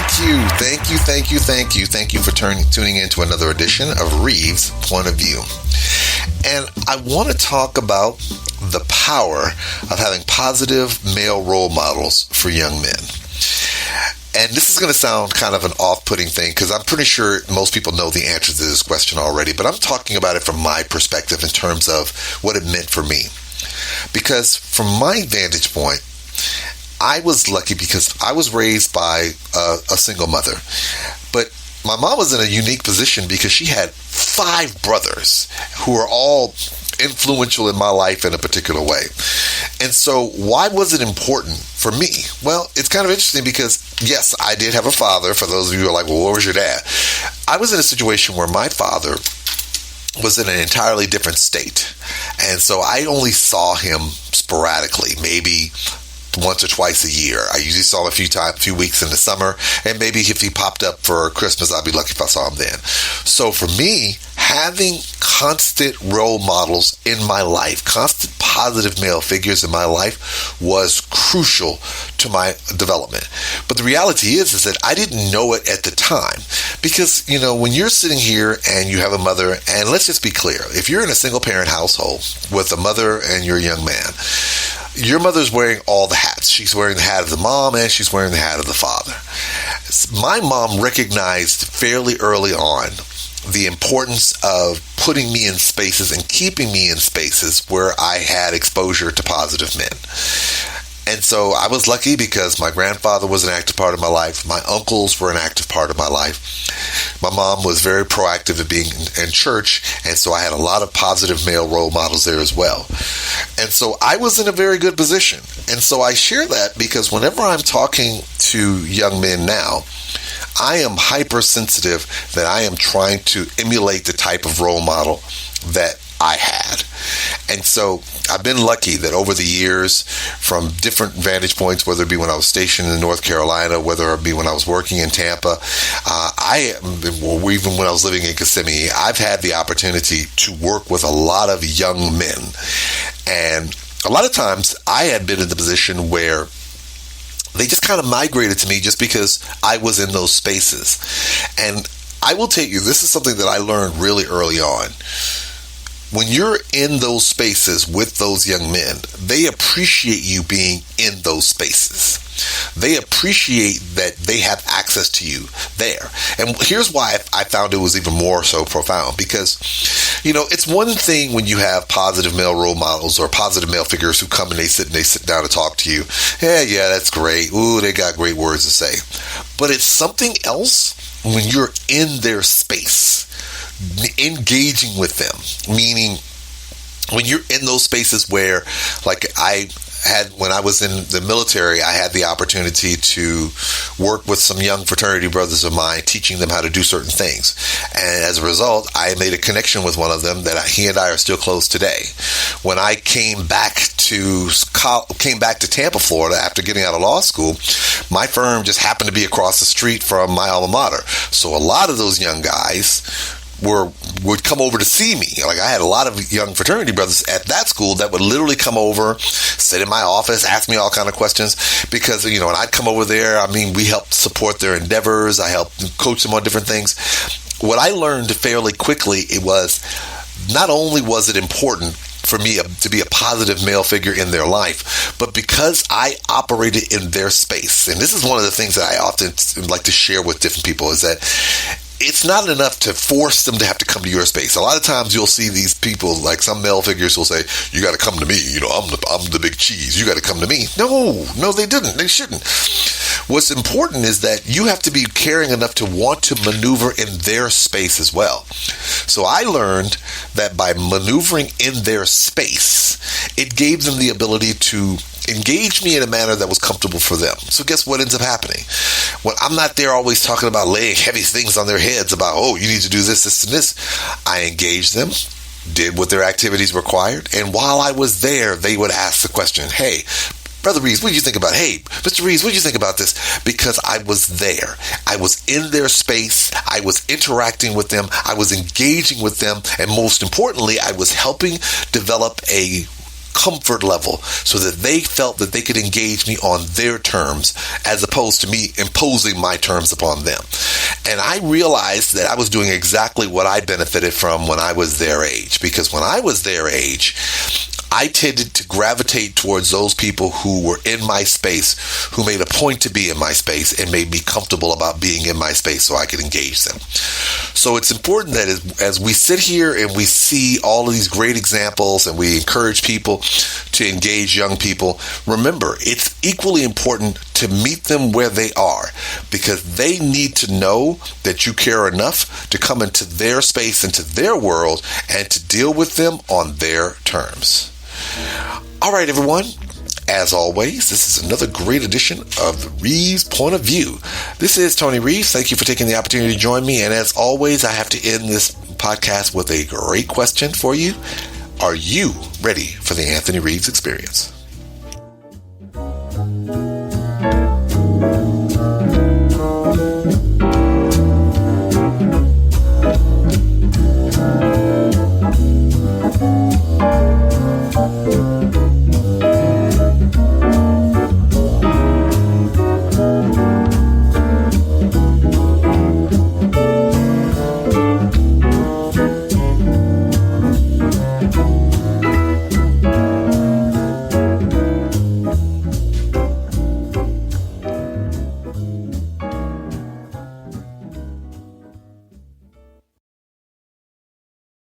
Thank you for tuning in to another edition of Reeves' Point of View. And I want to talk about the power of having positive male role models for young men. And this is going to sound kind of an off-putting thing because I'm pretty sure most people know the answer to this question already, but I'm talking about it from my perspective in terms of what it meant for me. Because from my vantage point, I was lucky because I was raised by a single mother. But my mom was in a unique position because she had 5 brothers who are all influential in my life in a particular way. And so why was it important for me? Well, it's kind of interesting because, yes, I did have a father. For those of you who are like, well, where was your dad? I was in a situation where my father was in an entirely different state. And so I only saw him sporadically, maybe once or twice a year. I usually saw him a few weeks in the summer, and maybe if he popped up for Christmas, I'd be lucky if I saw him then. So for me, having constant role models in my life, constant positive male figures in my life was crucial to my development. But the reality is that I didn't know it at the time. Because, when you're sitting here and you have a mother, and let's just be clear, if you're in a single parent household with a mother and you're a young man, your mother's wearing all the hats. She's wearing the hat of the mom and she's wearing the hat of the father. My mom recognized fairly early on the importance of putting me in spaces and keeping me in spaces where I had exposure to positive men. And so I was lucky because my grandfather was an active part of my life. My uncles were an active part of my life. My mom was very proactive at being in church, and so I had a lot of positive male role models there as well. And so I was in a very good position. And so I share that because whenever I'm talking to young men now, I am hypersensitive that I am trying to emulate the type of role model that I had. And so I've been lucky that over the years, from different vantage points, whether it be when I was stationed in North Carolina, whether it be when I was working in Tampa, even when I was living in Kissimmee, I've had the opportunity to work with a lot of young men. And a lot of times I had been in the position where they just kind of migrated to me just because I was in those spaces. And I will tell you, this is something that I learned really early on. When you're in those spaces with those young men, they appreciate you being in those spaces. They appreciate that they have access to you there. And here's why I found it was even more so profound. Because, it's one thing when you have positive male role models or positive male figures who come and they sit down to talk to you. Yeah, that's great. Ooh, they got great words to say. But it's something else when you're in their space, engaging with them, meaning when you're in those spaces where, like when I was in the military, I had the opportunity to work with some young fraternity brothers of mine, teaching them how to do certain things. And as a result, I made a connection with one of them that he and I are still close today. When I came back to Tampa, Florida, after getting out of law school, my firm just happened to be across the street from my alma mater. So a lot of those young guys would come over to see me. Like, I had a lot of young fraternity brothers at that school that would literally come over, sit in my office, ask me all kind of questions because, and I'd come over there. We helped support their endeavors. I helped coach them on different things. What I learned fairly quickly, it was not only was it important for me to be a positive male figure in their life, but because I operated in their space. And this is one of the things that I often like to share with different people is that it's not enough to force them to have to come to your space. A lot of times you'll see these people, like some male figures will say, you got to come to me. I'm the big cheese. You got to come to me. No, they didn't. They shouldn't. What's important is that you have to be caring enough to want to maneuver in their space as well. So I learned that by maneuvering in their space, it gave them the ability to engage me in a manner that was comfortable for them. So guess what ends up happening? When I'm not there always talking about laying heavy things on their heads about, you need to do this, this, and this, I engaged them, did what their activities required, and while I was there, they would ask the question, hey, Brother Reeves, what do you think about? Hey, Mr. Reeves, what do you think about this? Because I was there. I was in their space. I was interacting with them. I was engaging with them. And most importantly, I was helping develop a comfort level so that they felt that they could engage me on their terms as opposed to me imposing my terms upon them. And I realized that I was doing exactly what I benefited from when I was their age, because when I was their age, I tended to gravitate towards those people who were in my space, who made a point to be in my space and made me comfortable about being in my space so I could engage them. So it's important that as we sit here and we see all of these great examples and we encourage people to engage young people, remember, it's equally important to meet them where they are, because they need to know that you care enough to come into their space, into their world, and to deal with them on their terms. All right, everyone. As always, this is another great edition of the Reeves Point of View. This is Tony Reeves. Thank you for taking the opportunity to join me. And as always, I have to end this podcast with a great question for you. Are you ready for the Anthony Reeves experience?